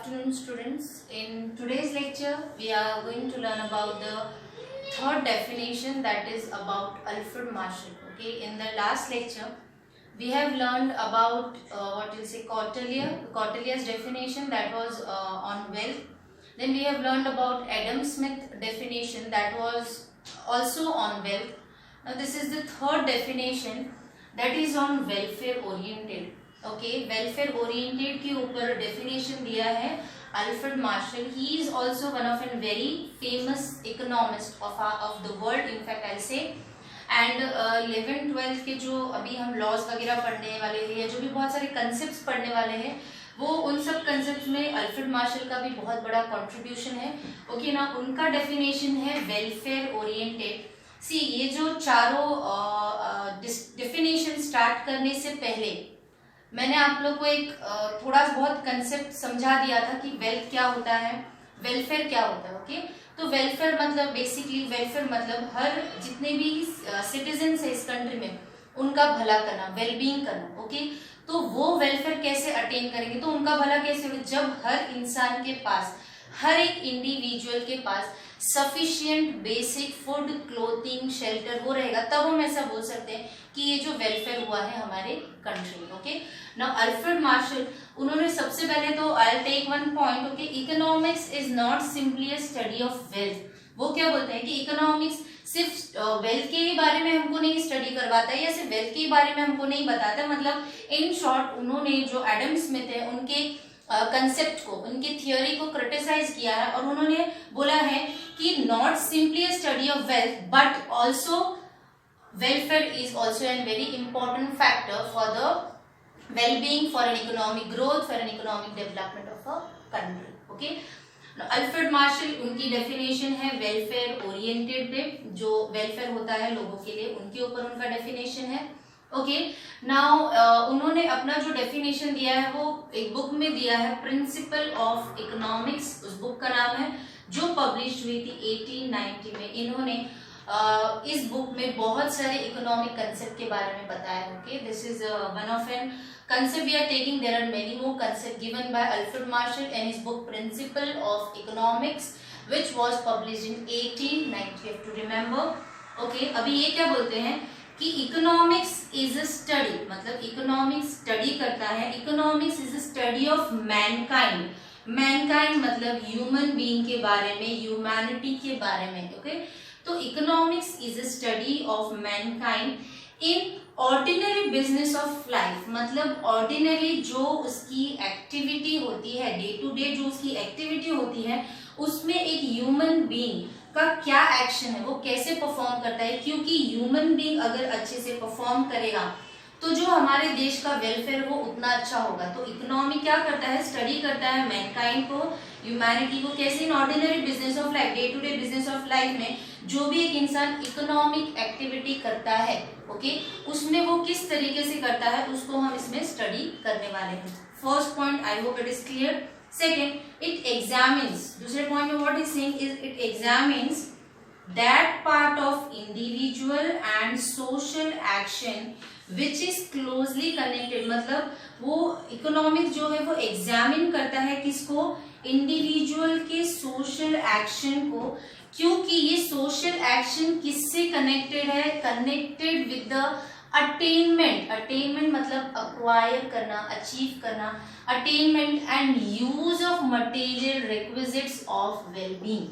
afternoon, students. In today's lecture, we are going to learn about the third definition, that is about Alfred Marshall. Okay, in the last lecture, we have learned about Cortelia's definition, that was on wealth. Then we have learned about Adam Smith definition, that was also on wealth. Now this is the third definition, that is on welfare oriented. Okay, welfare oriented के ऊपर definition दिया है Alfred Marshall. He is also one of an very famous economist of the world, in fact I say. And 11th-12th के जो अभी हम laws वगैरह पढ़ने वाले हैं, या जो भी बहुत सारे कंसेप्ट पढ़ने वाले हैं, वो उन सब कंसेप्ट में अल्फ्रेड मार्शल का भी बहुत बड़ा कंट्रीब्यूशन है. ओके ना, उनका डेफिनेशन है वेलफेयर ओरिएंटेड. सी, ये जो चारों डेफिनेशन स्टार्ट करने से पहले मैंने आप लोग को एक थोड़ा बहुत कंसेप्ट समझा दिया था कि वेल्थ क्या होता है, वेलफेयर क्या होता है. ओके, तो वेलफेयर मतलब बेसिकली हर जितने भी सिटीजन्स है इस कंट्री में उनका भला करना, वेलबींग करना. ओके, तो वो वेलफेयर कैसे अटेन करेंगे, तो उनका भला कैसे होगा, जब हर इंसान के पास, हर एक इंडिविजुअल के पास sufficient basic food, clothing, shelter वो रहेगा, तब हम ऐसा बोल सकते हैं कि ये जो वेलफेयर हुआ है हमारे कंट्री में. ओके, नाउ अल्फ्रेड मार्शल, उन्होंने सबसे पहले तो I take one point. Okay, economics is not simply a study of wealth. वो क्या बोलते हैं कि इकोनॉमिक्स सिर्फ वेल्थ के बारे में हमको नहीं स्टडी करवाता है, या सिर्फ वेल्थ के बारे में हमको नहीं बताता. मतलब इन शॉर्ट उन्होंने जो एडम स्मिथ है उनके कंसेप्ट को, उनकी थियोरी को क्रिटिसाइज किया है, और उन्होंने बोला है कि not simply a study of wealth but also welfare is also a very important factor for the well-being, for an economic growth, for an economic development of a country. Okay, now Alfred Marshall, उनकी definition है welfare oriented पे, जो welfare होता है लोगों के लिए, उनके ऊपर उनका definition है. ओके, नाउ उन्होंने अपना जो डेफिनेशन दिया है वो एक बुक में दिया है, प्रिंसिपल ऑफ इकोनॉमिक्स, उस बुक का नाम है, जो पब्लिश हुई थी 1890 में. इन्होंने इस बुक में बहुत सारे इकोनॉमिक कंसेप्ट के बारे में बताया. Okay, this is one of an concept we are taking. There are many more concepts given by Alfred Marshall in his book Principle of Economics, which was published in 1890. You have to remember. Okay, अभी ये क्या बोलते हैं कि economics is a study, मतलब economics study करता है. Economics is a study of Mankind. Mankind मतलब ह्यूमन बीइंग के बारे में, ह्यूमैनिटी के बारे में. ओके, तो economics is a study of Mankind in ordinary business of life. मतलब ऑर्डिनरी जो उसकी एक्टिविटी होती है, डे टू डे जो उसकी एक्टिविटी होती है, उसमें एक ह्यूमन बीइंग का क्या एक्शन है, वो कैसे परफॉर्म करता है. क्योंकि ह्यूमन बीइंग अगर अच्छे से परफॉर्म करेगा तो जो हमारे देश का वेलफेयर वो उतना अच्छा होगा. तो इकोनॉमी क्या करता है, स्टडी करता है मैनकाइंड को, ह्यूमैनिटी को, कैसे in ordinary business of life, day to day business of life में जो भी एक इंसान इकोनॉमिक एक्टिविटी करता है, ओके, उसमें वो किस तरीके से करता है, उसको हम इसमें स्टडी करने वाले हैं. First point, I hope it is clear. Second, it examines, दूसरे पॉइंट में what is saying is it examines that part of individual and social action which is closely connected. मतलब वो इकोनॉमिक जो है वो एग्जामिन करता है किसको, इंडिविजुअल के सोशल एक्शन को. क्योंकि ये सोशल एक्शन किससे कनेक्टेड है, connected with the attainment. Attainment मतलब अक्वायर करना, अचीव करना, attainment and use of material requisites of wellbeing.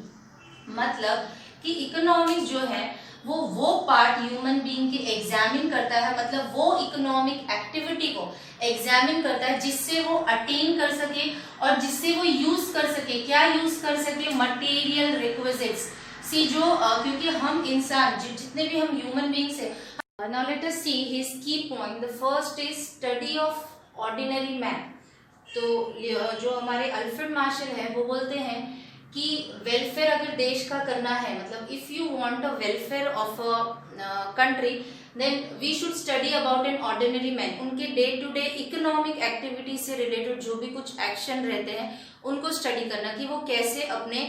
मतलब कि इकोनॉमिक्स जो है वो पार्ट ह्यूमन बीइंग के एग्जामिन करता है, मतलब वो इकोनॉमिक एक्टिविटी को एग्जामिन करता है जिससे वो अटेन कर सके और जिससे वो यूज कर सके. क्या यूज कर सके, मटेरियल रिक्विजिट्स. सी, जो क्योंकि हम इंसान जितने भी हम ह्यूमन बीइंग्स है. Now let us see his key point. The first is study of ordinary man. तो जो हमारे अल्फ्रेड मार्शल है वो बोलते हैं कि वेलफेयर अगर देश का करना है, मतलब if you want a welfare of a country, then we should study about an ordinary man, उनके day to day economic activity से रिलेटेड जो भी कुछ एक्शन रहते हैं उनको स्टडी करना, कि वो कैसे अपने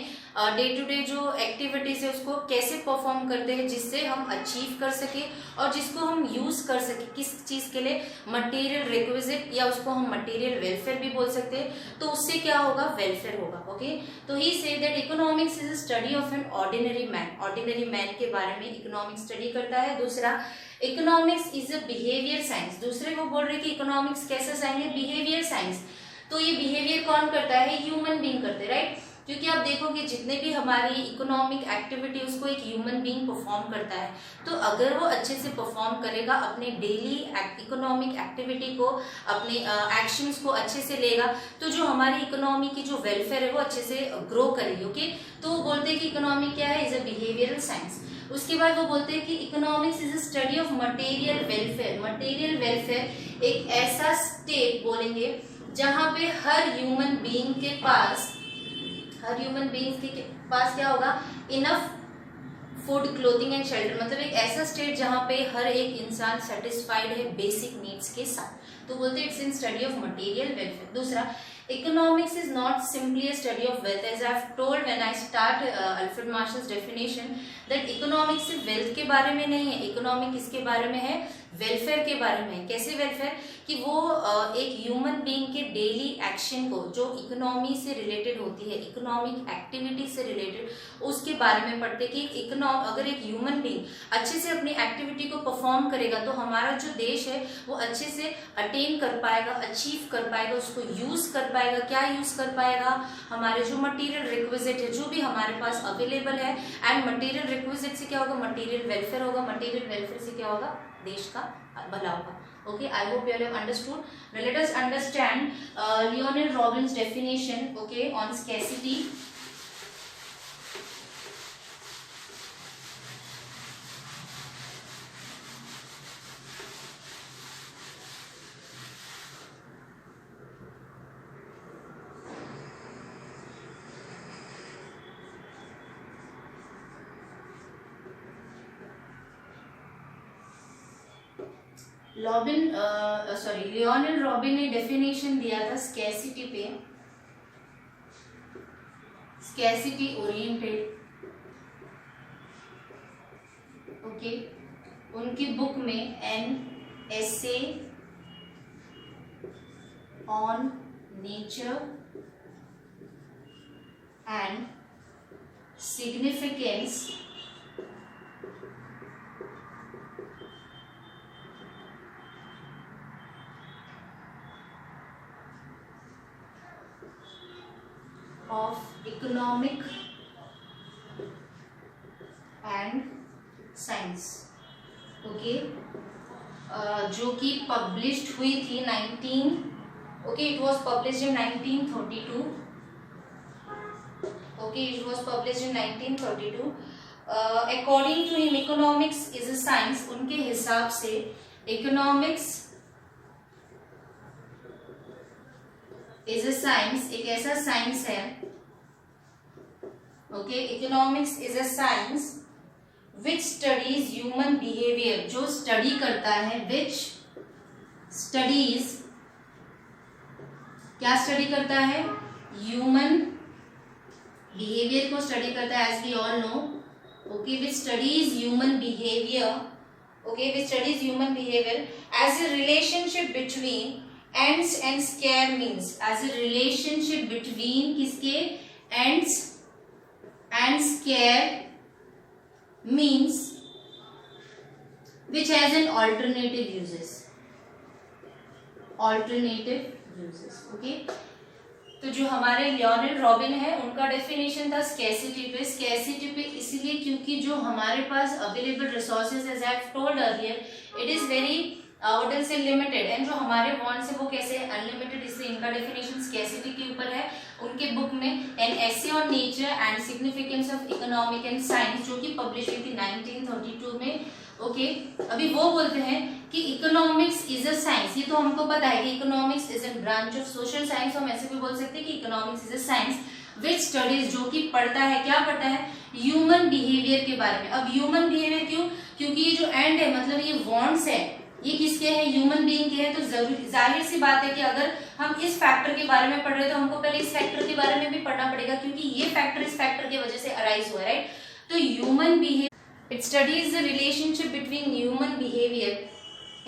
डे टू डे जो एक्टिविटीज है उसको कैसे परफॉर्म करते हैं जिससे हम अचीव कर सके और जिसको हम यूज कर सके किस चीज के लिए, मटेरियल रिक्विजिट, या उसको हम मटेरियल वेलफेयर भी बोल सकते हैं। तो उससे क्या होगा, वेलफेयर होगा। ओके, तो he say that economics is a study of an ordinary man, ordinary man के बारे में इकोनॉमिक्स स्टडी करता है। दूसरा, economics is a behaviour science, दूसरे को बोल रहे कि इकोनॉमिक्स कैसा साइंस है, बिहेवियर साइंस। तो ये बिहेवियर कौन करता है, ह्यूमन बीइंग करते हैं, राइट। क्योंकि आप देखोगे जितने भी हमारी इकोनॉमिक एक्टिविटी उसको एक ह्यूमन बीइंग परफॉर्म करता है, तो अगर वो अच्छे से परफॉर्म करेगा अपने डेली इकोनॉमिक एक्टिविटी को, अपने एक्शंस को अच्छे से लेगा, तो जो हमारी इकोनॉमी की जो वेलफेयर है वो अच्छे से ग्रो करेगी। ओके, तो वो बोलते हैं कि इकोनॉमी क्या है, इज अ बिहेवियरल साइंस। उसके बाद वो बोलते हैं कि economics is a study of material welfare. Material welfare एक ऐसा स्टेट बोलेंगे जहां पे हर ह्यूमन बीइंग के पास क्या होगा, enough food, clothing and shelter, मतलब एक ऐसा स्टेट जहां पे हर एक इंसान सेटिस्फाइड है बेसिक नीड्स के साथ। तो बोलते हैं it's in study of material welfare. दूसरा, economics is not simply a study of wealth, as I have told when I start Alfred Marshall's definition that economics सिर्फ वेल्थ के बारे में नहीं है, इकोनॉमिक किसके बारे में है, वेलफेयर के बारे में। कैसे वेलफेयर, कि वो एक ह्यूमन बीइंग के डेली एक्शन को जो इकोनॉमी से रिलेटेड होती है, इकोनॉमिक एक्टिविटी से रिलेटेड, उसके बारे में पढ़ते कि अगर एक ह्यूमन बीइंग अच्छे से अपनी एक्टिविटी को परफॉर्म करेगा तो हमारा जो देश है वो अच्छे से अटेन कर पाएगा, अचीव कर पाएगा, उसको यूज कर पाएगा। क्या यूज कर पाएगा, हमारे जो मटेरियल रिक्विजिट है जो भी हमारे पास अवेलेबल है, एंड मटेरियल रिक्विजिट से क्या होगा, मटेरियल वेलफेयर होगा, मटेरियल वेलफेयर से क्या होगा, देश का भला होगा। Okay, I hope you all have understood. Now let us understand Leonard Robbins' definition, okay, on scarcity. Leonard Robin ने डेफिनेशन दिया था स्कैरसिटी पे, स्कैरसिटी ओरिएंटेड। ओके, उनकी बुक में an essay on nature and significance of economic and science, okay, जो कि published हुई थी it was published in 1932। Okay, it was published in 1932। According to him economics is a science, उनके हिसाब से economics is a science एक ऐसा science है, okay, economics is a science which studies human behaviour, जो study करता है, which studies, क्या स्टडी करता है, ह्यूमन बिहेवियर को स्टडी करता है, as we all know. Okay, which studies human behaviour, okay, which studies human behaviour as a relationship between ends and scare means, as a relationship between किसके, ends and scare means which has an alternative uses, okay। तो जो हमारे Leonard robin है उनका definition था scarcity पे इसलिए क्योंकि जो हमारे पास available resources, as I have told earlier, it is very limited, and जो हमारे वॉन्ट्स है वो कैसे अनलिमिटेड, इसलिए इनका डेफिनेशन स्कैरसिटी के ऊपर है। उनके बुक में an essay on nature and significance of economic and science, जो कि पब्लिश हुई थी 1932 में। ओके, अभी वो बोलते हैं कि इकोनॉमिक्स इज अ साइंस, ये तो हमको पता है कि economics is a branch of social science, हम ऐसे भी बोल सकते हैं कि economics is a science, which studies जो कि पढ़ता है, क्या पढ़ता है, ह्यूमन बिहेवियर के बारे में। अब ह्यूमन बिहेवियर क्यों, क्योंकि ये जो एंड है मतलब ये वांट्स है, ये किसके हैं, ह्यूमन बीइंग के हैं। तो जरूरी जाहिर सी बात है कि अगर हम इस फैक्टर के बारे में पढ़ रहे हैं तो हमको पहले इस फैक्टर के बारे में भी पढ़ना पड़ेगा, क्योंकि ये फैक्टर इस फैक्टर की वजह से अराइज हुआ है, राइट। तो human behaviour, it studies the relationship between human behaviour.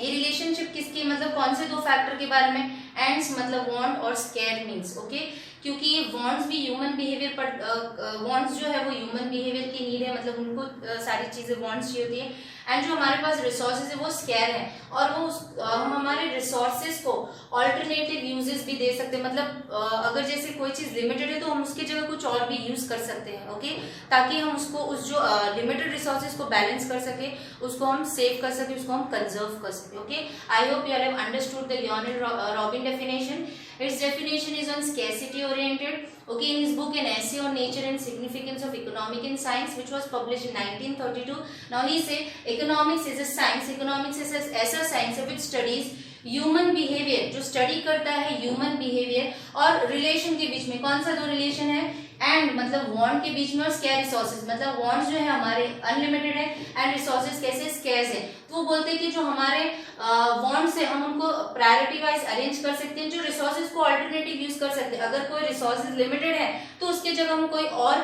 ये रिलेशनशिप किसकी, मतलब कौन से दो फैक्टर के बारे में, एंड्स मतलब वांट और स्कैर मीन्स, ओके। क्योंकि ये वांट्स भी ह्यूमन बिहेवियर पर, वांट्स जो है वो ह्यूमन बिहेवियर की नीड है, मतलब उनको सारी चीजें वांट्स चाहिए होती है। एंड जो हमारे पास रिसोर्सेज है वो स्कैर है, और वो हम हमारे रिसोर्सेज को ऑल्टरनेटिव यूजेस भी दे सकते हैं। मतलब अगर जैसे कोई चीज लिमिटेड है तो हम उसकी जगह कुछ और भी यूज कर सकते हैं, ओके, ताकि हम उसको उस जो लिमिटेड रिसोर्सेज को बैलेंस कर सके, उसको हम सेव कर सके, उसको हम कंजर्व कर सके, okay. I hope you have understood the Lionel robin definition. Its definition is on scarcity oriented. Okay, in his book An Essay on Nature and Significance of Economic in Science, which was published in 1932. Now he say economics is a science. Economics is ऐसा science है which studies human behaviour, जो study करता है human behaviour और relation के बीच में। कौन सा दो रिलेशन है, एंड मतलब वांट के बीच में, और स्कैर रिसोर्सेज, मतलब वांट्स जो है हमारे अनलिमिटेड है एंड रिसोर्सेज कैसे स्कैर्स है। तो वो बोलते हैं कि जो हमारे वांट्स है हम उनको प्रायोरिटी वाइज अरेंज कर सकते हैं, जो रिसोर्सेज को अल्टरनेटिव यूज कर सकते हैं। अगर कोई रिसोर्सेज लिमिटेड है तो उसके जगह हम कोई और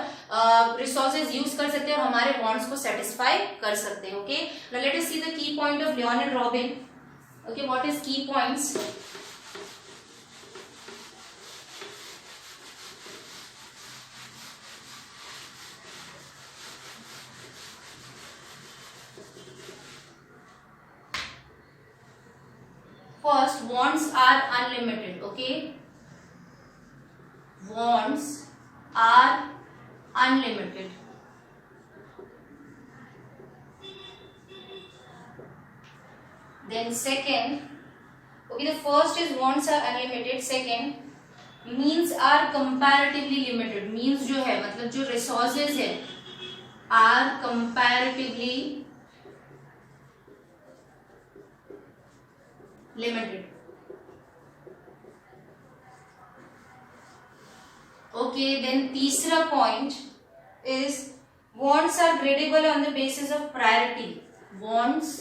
रिसोर्सेज यूज कर सकते हैं और हमारे वांट्स को सेटिस्फाई कर सकते हैं, okay. Now let us see the key point of Lionel robin. Okay, what is key points? First, wants are unlimited. Okay, wants are unlimited. Then second, okay, the first is wants are unlimited. Second, means are comparatively limited. Means जो है मतलब जो resources है are comparatively limited. Okay, then तीसरा point is wants are gradable on the basis of priority. Wants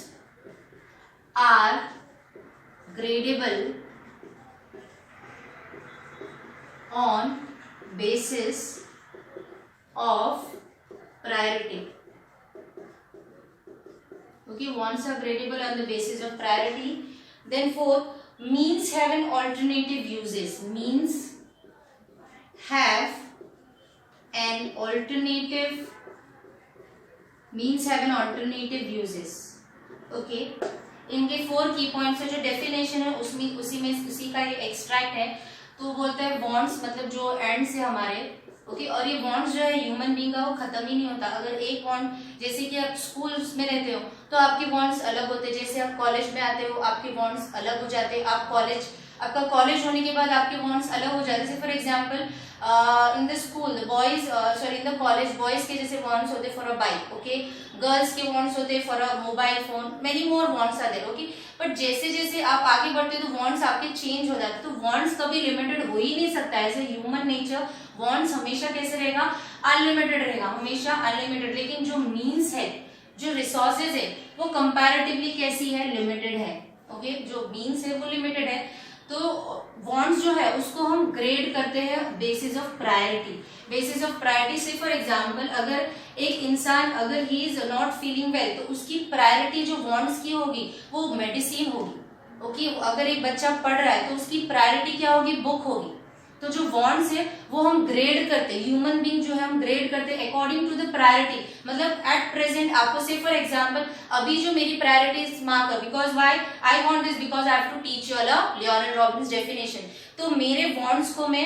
are gradable on basis of priority. Okay, wants are gradable on the basis of priority. Then fourth, means have an alternative uses. Means have an alternative uses. Okay, इनके 4 की points है। जो definition है उसमें उसी का ये extract है। तो बोलता है वांट्स मतलब जो एंड से हमारे, ओके, और ये वांट्स जो है ह्यूमन बीइंग का वो खत्म ही नहीं होता। अगर एक वांट, जैसे कि आप स्कूल में रहते हो तो आपके वांट्स अलग होते हैं, जैसे आप कॉलेज में आते हो आपके वांट्स अलग हो जाते हैं, आपका कॉलेज होने के बाद आपके वांट्स अलग हो जाते हैं। For example in the school boys, sorry in the college boys के जैसे वांट्स होते for a bike, okay, girls के वांट्स होते for a mobile phone, many more wants are there, okay. But जैसे जैसे आप आगे बढ़ते हो तो वांट्स आपके चेंज हो जाते, तो वांट्स कभी लिमिटेड हो ही नहीं सकता। As a human nature wants हमेशा कैसे रहेगा, अनलिमिटेड रहेगा, हमेशा अनलिमिटेड। लेकिन जो मीन्स है, जो रिसोर्सेज है वो कंपैरेटिवली कैसी है, लिमिटेड है, ओके। जो मीन्स है वो लिमिटेड है। तो वांट्स जो है उसको हम ग्रेड करते हैं basis of priority. Basis of priority से फॉर एग्जांपल अगर एक इंसान अगर he is not feeling well तो उसकी प्रायोरिटी जो वांट्स की होगी वो मेडिसिन होगी, ओके। अगर एक बच्चा पढ़ रहा है तो उसकी प्रायोरिटी क्या होगी, बुक होगी। तो जो वांट्स है वो हम ग्रेड करते हैं, ह्यूमन बीइंग जो है हम ग्रेड करते हैं अकॉर्डिंग टू द प्रायोरिटी। मतलब एट प्रेजेंट आपको से फॉर एग्जांपल अभी जो मेरी priority is marker, because why I want this, because I have to teach you Lionel Robbins definition. तो मेरे वांट्स को मैं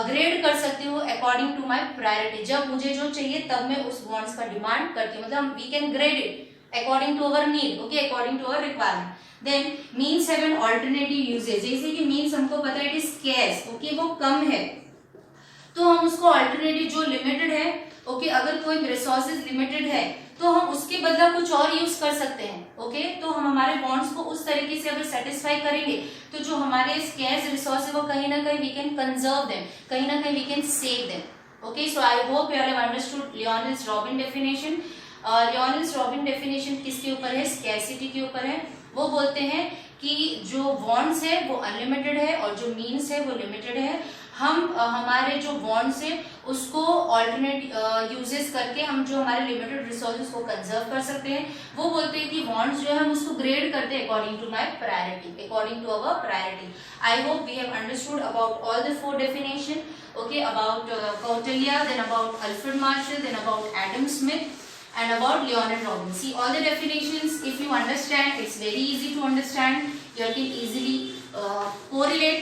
ग्रेड कर सकती हूँ अकॉर्डिंग टू माय प्रायोरिटी। जब मुझे जो चाहिए तब मैं उस वांट्स का डिमांड करती हूँ, मतलब we can grade it according to our need, okay, according to our requirement. Then means have an alternative usages, जैसे कि मीन्स हमको पता है इट इज स्केर्स, ओके, वो कम है, तो हम उसको ऑल्टरनेटिव जो लिमिटेड है, ओके, अगर कोई रिसोर्सेज लिमिटेड है तो हम उसके बदला कुछ और यूज कर सकते हैं, ओके। तो हम हमारे वांट्स को उस तरीके से अगर सेटिस्फाई करेंगे तो जो हमारे स्केर्स रिसोर्स है वो कहीं ना कहीं वी कैन कंजर्व देम, कहीं ना कहीं we can save them, Okay, so I hope you all have understood Lyonels-Robin definition. Lyonels-Robin definition किसके ऊपर है? स्कैरसिटी के ऊपर है। वो बोलते हैं कि जो वॉन्ट्स है वो अनलिमिटेड है और जो मीन्स है वो लिमिटेड है। हम हमारे जो वॉन्ट्स है उसको ऑल्टरनेट यूजेस करके हम जो हमारे लिमिटेड रिसोर्सेज को कंजर्व कर सकते हैं। वो बोलते हैं कि वॉन्ट्स जो है हम उसको ग्रेड करते हैं according to my priority, according to our priority. I hope we have understood about all the 4 definition. Okay, about Kautilya, then about Alfred Marshall, then about Adam Smith, and about Lyonel-Robin. See all the definitions. If you understand, it's very easy to understand. You all can easily correlate.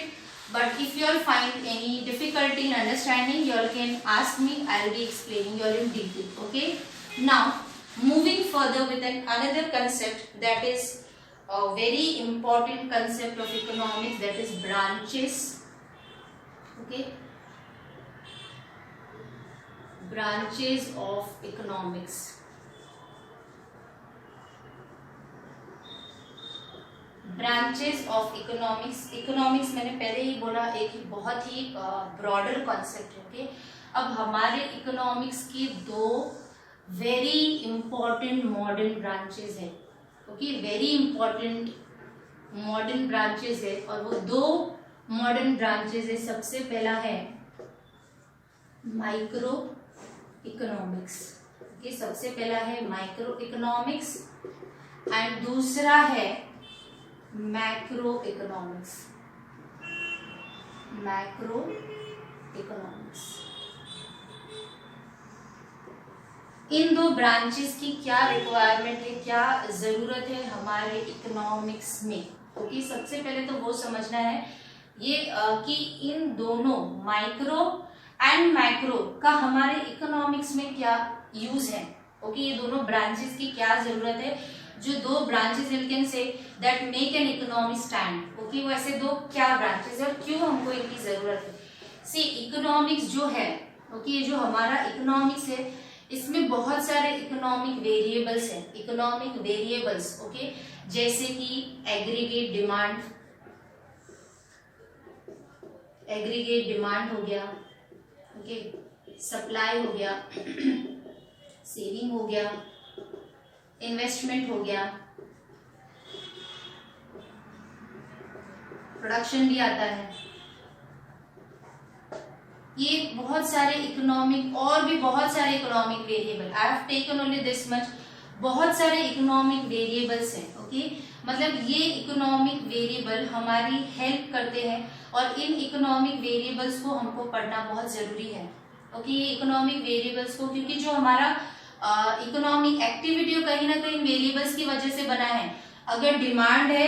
But if you all find any difficulty in understanding, you all can ask me. I will be explaining you all in detail. Okay. Now, moving further with another concept that is a very important concept of economics, that is branches. Okay. Branches of economics. Branches of economics. Economics मैंने पहले ही बोला एक बहुत ही broader concept है। Okay, अब हमारे economics की 2 very important modern branches है। Okay, very important modern branches है और वो 2 मॉडर्न ब्रांचेस है। सबसे पहला है माइक्रो इकोनॉमिक्स। ओके, सबसे पहला है माइक्रो इकोनॉमिक्स एंड दूसरा है मैक्रो इकोनॉमिक्स। Macroeconomics. इन 2 ब्रांचेस की क्या रिक्वायरमेंट है, क्या जरूरत है हमारे इकोनॉमिक्स में? ओके, सबसे पहले तो वो समझना है ये कि इन दोनों माइक्रो एंड मैक्रो का हमारे इकोनॉमिक्स में क्या यूज है। ओके, ये दोनों ब्रांचेस की क्या जरूरत है? जो 2 branches you can say that make an economy stand. Okay, वैसे 2 क्या ब्रांचेस है और क्यों हमको इनकी जरूरत है? सी इकोनॉमिक्स जो है, ओके, ये जो हमारा इकोनॉमिक्स है इसमें बहुत सारे इकोनॉमिक वेरिएबल्स हैं। इकोनॉमिक वेरिएबल्स, ओके, जैसे कि एग्रीगेट डिमांड हो गया, ओके, सप्लाई हो गया, सेविंग हो गया, इन्वेस्टमेंट हो गया, प्रोडक्शन भी आता है। ये बहुत सारे इकोनॉमिक और भी बहुत सारे economic variable, I have taken only this much, बहुत सारे इकोनॉमिक वेरिएबल्स हैं। ओके, मतलब ये इकोनॉमिक वेरिएबल हमारी हेल्प करते हैं और इन इकोनॉमिक वेरिएबल्स को हमको पढ़ना बहुत जरूरी है। ओके, ये इकोनॉमिक वेरिएबल्स को, क्योंकि जो हमारा इकोनॉमिक एक्टिविटी कहीं ना कहीं वेरिएबल्स की वजह से बना है। अगर डिमांड है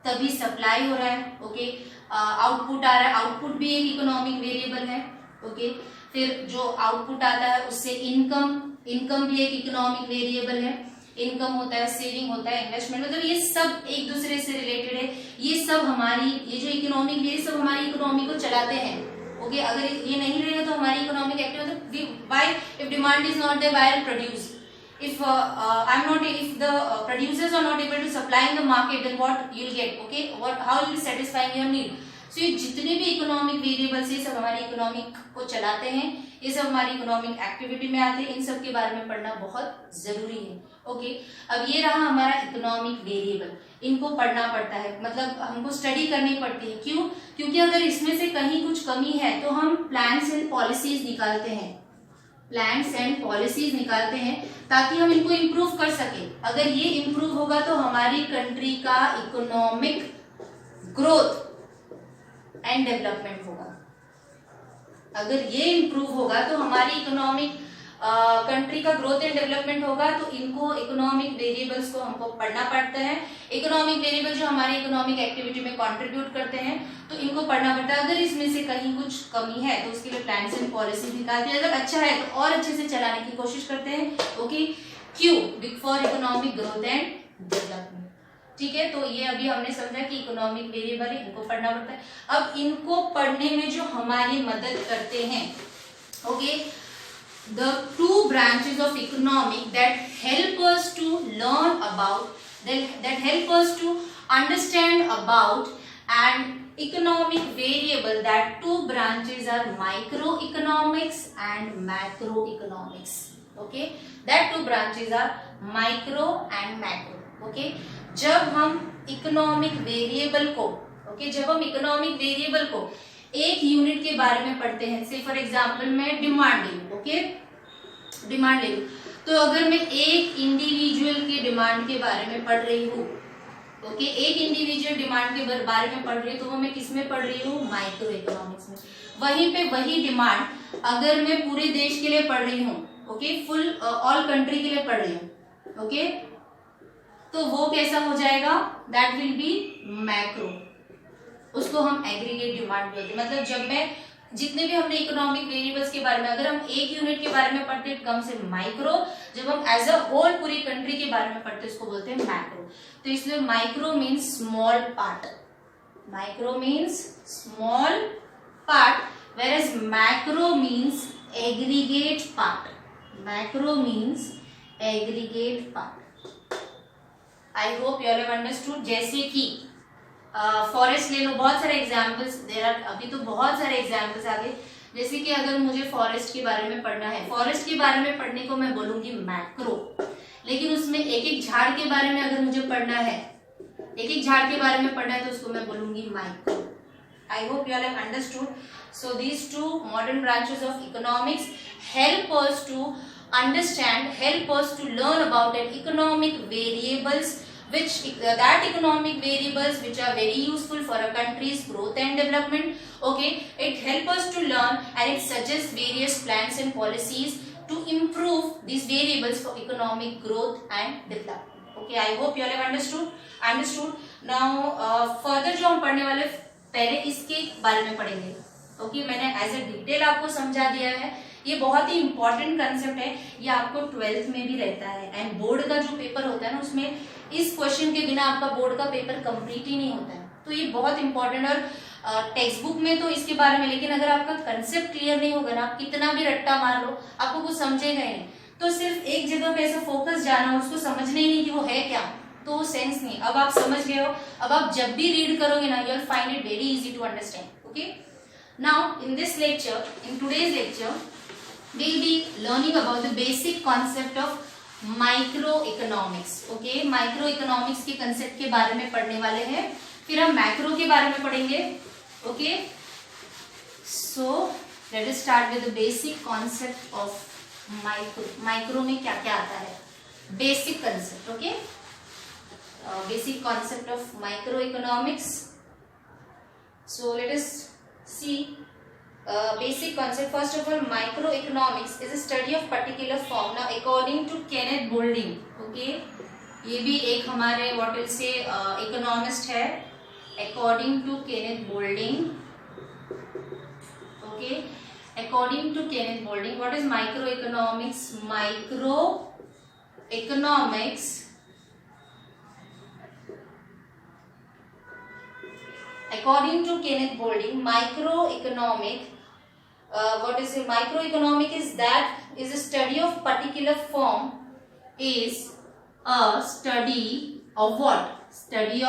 तभी सप्लाई हो रहा है। ओके, आउटपुट आ रहा है, आउटपुट भी एक इकोनॉमिक वेरिएबल है। ओके, फिर जो आउटपुट आता है उससे इनकम भी एक इकोनॉमिक वेरिएबल है। इनकम होता है, सेविंग होता है, इन्वेस्टमेंट, मतलब ये सब एक दूसरे से रिलेटेड है। ये सब हमारी, ये जो इकोनॉमिक, ये सब हमारी इकोनॉमी को चलाते हैं। ओके, अगर ये नहीं रहेगा तो हमारी economic activity, why if demand is not there, why will produce? if if the producers are not able to supply in the market, then what you'll get? Okay, how will be satisfying your need? So ये जितने भी economic variables ये सब हमारी economic को चलाते हैं, ये सब हमारी इकोनॉमिक एक्टिविटी में आते हैं। इन सब के बारे में पढ़ना बहुत जरूरी है। ओके, अब ये रहा हमारा इकोनॉमिक वेरिएबल, इनको पढ़ना पड़ता है, मतलब हमको स्टडी करनी पड़ती है। क्यों? क्योंकि अगर इसमें से कहीं कुछ कमी है तो हम प्लान्स एंड पॉलिसीज निकालते हैं, प्लान्स एंड पॉलिसीज निकालते हैं ताकि हम इनको इम्प्रूव कर सके। अगर ये इम्प्रूव होगा तो हमारी कंट्री का इकोनॉमिक ग्रोथ एंड डेवलपमेंट होगा। अगर ये इम्प्रूव होगा तो हमारी इकोनॉमिक कंट्री का ग्रोथ एंड डेवलपमेंट होगा। तो इनको इकोनॉमिक वेरिएबल्स को हमको पढ़ना पड़ता है। इकोनॉमिक वेरिएबल जो हमारी इकोनॉमिक एक्टिविटी में कंट्रीब्यूट करते हैं तो इनको पढ़ना पड़ता है। अगर इसमें से कहीं कुछ कमी है तो उसके लिए प्लान्स एंड पॉलिसीज निकालते हैं। अगर अच्छा है तो और अच्छे से चलाने की कोशिश करते हैं। ओके, क्यों? For economic growth and development. ठीक है, तो ये अभी हमने समझा कि इकोनॉमिक वेरिएबल है, इनको पढ़ना पड़ता है। अब इनको पढ़ने में जो हमारी मदद करते हैं, okay, the 2 branches of economic that help us to learn about, that help us to understand about and economic variable, that two branches are microeconomics and macroeconomics. Okay, that two branches are micro and macro. Okay, जब हम economic variable को जब हम economic variable को एक unit के बारे में पढ़ते हैं, से फॉर एग्जांपल मैं डिमांड ले लूं, डिमांड ले लूं, तो अगर मैं एक इंडिविजुअल के डिमांड के बारे में पढ़ रही हूँ, एक इंडिविजुअल डिमांड के बारे में पढ़ रही हूँ, तो वो मैं किस में पढ़ रही हूँ? माइक्रो इकोनॉमिक्स में। वहीं पे वही डिमांड अगर मैं पूरे देश के लिए पढ़ रही हूँ, फुल ऑल कंट्री के लिए पढ़ रही हूँ, तो वो कैसा हो जाएगा? That will be macro. उसको हम एग्रीगेट डिमांड बोलते हैं। मतलब जब मैं जितने भी हमने इकोनॉमिक वेरिएबल्स के बारे में, अगर हम एक यूनिट के बारे में पढ़ते हैं कम से माइक्रो, जब हम एज अ होल पूरी कंट्री के बारे में पढ़ते हैं उसको बोलते हैं मैक्रो। तो इसलिए micro means small part, micro means small part, whereas macro means aggregate part, macro means aggregate part. I hope you all have understood. जैसे कि फॉरेस्ट ले लो, बहुत सारे एग्जाम्पल्स देर आर, अभी तो बहुत सारे एग्जाम्पल्स आ गए। जैसे कि अगर मुझे फॉरेस्ट के बारे में पढ़ना है, फॉरेस्ट के बारे में पढ़ने को मैं बोलूंगी मैक्रो, लेकिन उसमें एक एक झाड़ के बारे में अगर मुझे पढ़ना है, एक एक झाड़ के बारे में पढ़ना है, तो उसको मैं बोलूंगी micro. I hope you all have understood. So these two modern branches of economics help us to understand, help us to learn about an economic variables, which that economic variables which are very useful for a country's growth and development. Okay, it help us to learn and it suggests various plans and policies to improve these variables for economic growth and development. Okay, I hope you all have understood. Now further जो हम पढ़ने वाले, पहले इसके बारे में पढ़ेंगे। मैंने एज ए डिटेल आपको समझा दिया है। ये बहुत ही इंपॉर्टेंट कंसेप्ट है, ये आपको 12th में भी रहता है, एंड बोर्ड का जो पेपर होता है ना, उसमें इस क्वेश्चन के बिना आपका बोर्ड का पेपर कंप्लीट ही नहीं होता है। तो ये बहुत इंपॉर्टेंट, और टेक्स्ट बुक में तो इसके बारे में, लेकिन अगर आपका कंसेप्ट क्लियर नहीं होगा ना, आप कितना भी रट्टा मार लो, आपको कुछ समझेगा ही नहीं। तो सिर्फ एक जगह पे ऐसा फोकस जाना, उसको समझना ही नहीं कि वो है क्या, तो सेंस नहीं। अब आप समझ गए हो, अब आप जब भी रीड करोगे ना, you will find it very easy to understand. Okay, now in this lecture, in today's lecture, we will be learning about the basic concept of micro economics. Okay, micro economics के concept के बारे में पढ़ने वाले हैं, फिर हम macro के बारे में पढ़ेंगे। Okay, so let us start with the basic concept of micro. Micro में क्या क्या आता है, basic concept. Okay, basic concept of microeconomics. So let us see basic concept. First of all, microeconomics is a study of particular form. Now according to Kenneth Boulding, okay, ये भी एक हमारे what will say economist है, according to Kenneth Boulding. Okay, according to Kenneth Boulding, what is microeconomics? Microeconomics according to Kenneth Boulding, microeconomic is a study of particular form, is a study of what? Study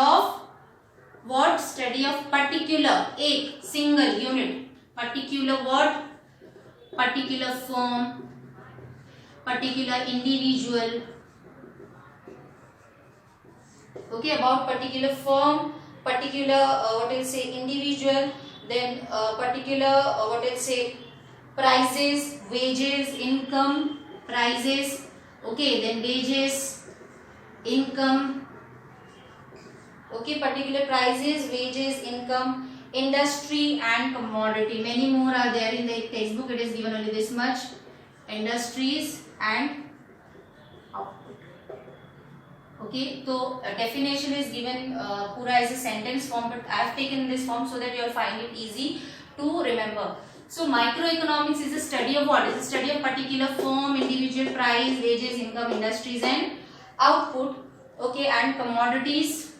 of particular, एक single unit, particular what? Particular form, particular individual. Okay, about particular form, particular what will say individual, then particular what will say prices, wages, income, prices. Okay, then wages, income. Okay, particular prices, wages, income, industry and commodity. Many more are there in the textbook. It is given only this much: industries and okay, so definition is given pura as a sentence form, but I have taken this form so that you will find it easy to remember. So microeconomics is a study of what? Is a study of particular firm, individual price, wages, income, industries and output. Okay, and commodities.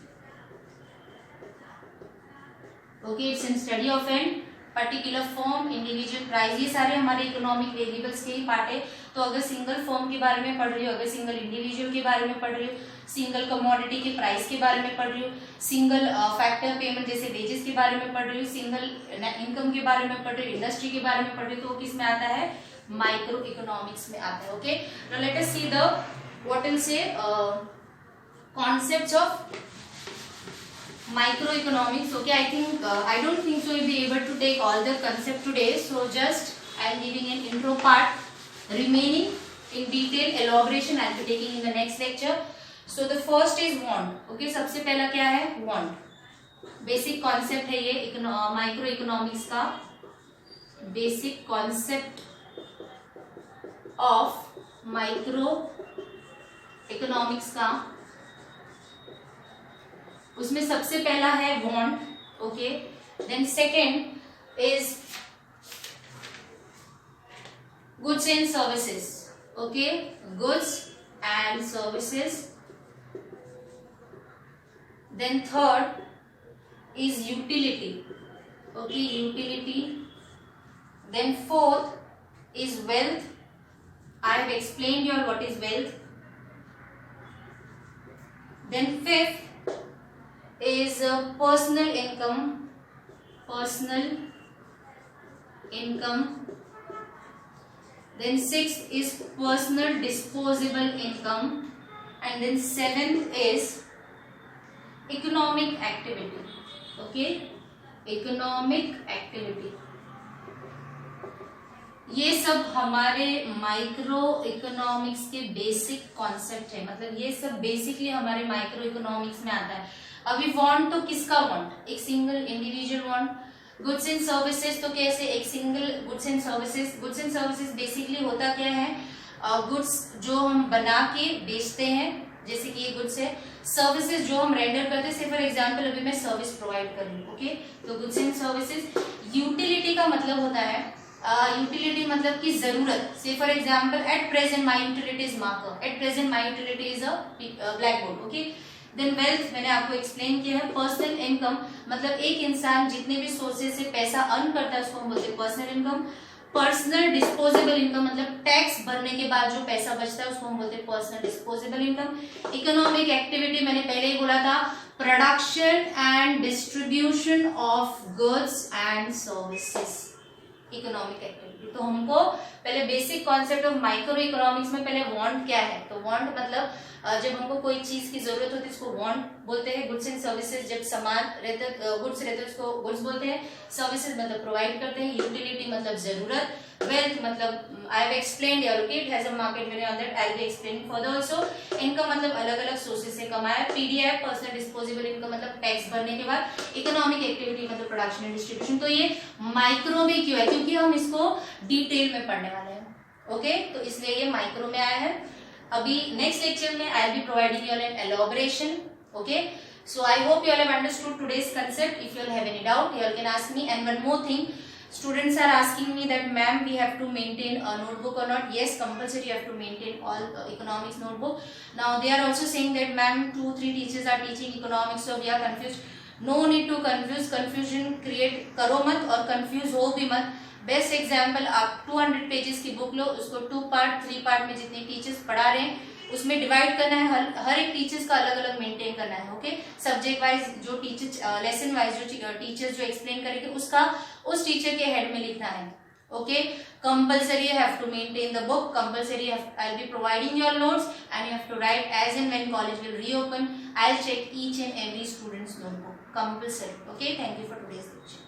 Okay, it's in study of an particular firm, individual price, ये सारे हमारे economic variables के ही part है। तो अगर single firm के बारे में पढ़ रही हो, अगर सिंगल इंडिविजुअल के बारे में पढ़ रही हो, सिंगल कमोडिटी के प्राइस के बारे में पढ़ रही हो, सिंगल फैक्टर पेमेंट जैसे वेजेस के बारे में पढ़ रही हो, सिंगल इनकम के बारे में पढ़ रही हो, इंडस्ट्री के बारे में पढ़ रही हो, तो किस में आता है? माइक्रो इकोनॉमिक्स में आता है। Okay, now let us see the what will say concepts of microeconomics. Okay, I think I don't think so you'll be able to take all the concept today, so just I am giving an intro part, remaining in detail elaboration I will be taking in the next lecture. So the first is want. Okay, सबसे पहला क्या है? want. Basic concept है ये micro economics का, basic concept of micro economics का, उसमें सबसे पहला है want. Okay, then second is goods and services. Okay, goods and services. Then third is utility. Okay, utility. Then fourth is wealth. I have explained your what is wealth. Then fifth is personal income. Then sixth is personal disposable income, and then seventh is economic activity. Okay, economic activity. ये सब हमारे micro economics के basic concept है, मतलब ये सब basically हमारे micro economics में आता है. अभी वांट तो किसका वांट? एक single individual want. Goods and services तो कैसे? एक single goods and services. Goods and services basically होता क्या है? गुड्स जो हम बना के बेचते हैं, जैसे कि ये गुड्स है. सर्विसेज जो हम रेंडर करते हैं, फॉर एग्जांपल अभी मैं सर्विस प्रोवाइड कर रही हूँ. ओके, तो गुड्स एंड सर्विसेज. यूटिलिटी का मतलब होता है, यूटिलिटी मतलब की जरूरत. Say for example at present my utility is marker. At present my utility is a black board. Okay, then wealth मैंने आपको एक्सप्लेन किया है. पर्सनल इनकम मतलब एक इंसान जितने भी सोर्सेज से पैसा अर्न करता है उसको हम बोलते हैं personal income. Personal disposable income मतलब टैक्स भरने के बाद जो पैसा बचता है उसको हम बोलते हैं personal disposable income. Economic activity मैंने पहले ही बोला था, production and distribution of goods and services. Economic activity. तो हमको पहले basic concept of micro economics में पहले वांट क्या है? तो वांट मतलब जब हमको कोई चीज की जरूरत होती है उसको वांट बोलते हैं. गुड्स एंड सर्विसेज जब सामान रहते, गुड्स रहते हैं उसको गुड्स बोलते हैं. सर्विसेज मतलब प्रोवाइड करते हैं. यूटिलिटी मतलब जरूरत. वेल्थ मतलब आई have explained your. Okay, it has a market value on that. I will be explaining further also. Income मतलब अलग अलग सोर्सेज से कमाया. पीडीएफ पर्सनल डिस्पोजेबल इनकम मतलब टैक्स भरने के बाद. इकोनॉमिक एक्टिविटी मतलब प्रोडक्शन एंड डिस्ट्रीब्यूशन. तो ये माइक्रो में क्यों है? क्योंकि हम इसको डिटेल में पढ़ने वाले हैं. ओके, तो इसलिए ये माइक्रो में आया है. अभी नेक्स्ट लेक्चर में I will be providing you an elaboration. Okay, so I hope you all have understood today's concept. If you all have any doubt, you all can ask me. And one more thing, students are asking me that ma'am we have to maintain a notebook or not. Yes, compulsory you have to maintain all economics notebook. Now they are also saying that ma'am 2-3 teachers are teaching economics, so we are confused. No need to confuse. Confusion create करो मत और confuse हो भी मत. Best example, आप 200 pages की book लो, उसको 2 part 3 part में जितने टीचर्स पढ़ा रहे हैं उसमें डिवाइड करना है. हर एक टीचर्स का अलग अलग मेंटेन करना है. ओके, सब्जेक्ट वाइज जो टीचर लेसन वाइज जो टीचर्स जो एक्सप्लेन करेंगे उसका उस टीचर के हेड में लिखना है. Okay, compulsory you have to maintain the book. Compulsory I'll be providing your notes and you have to write as and when college will reopen. I'll check each and every student's notebook. Compulsory. Okay, thank you for today's lecture.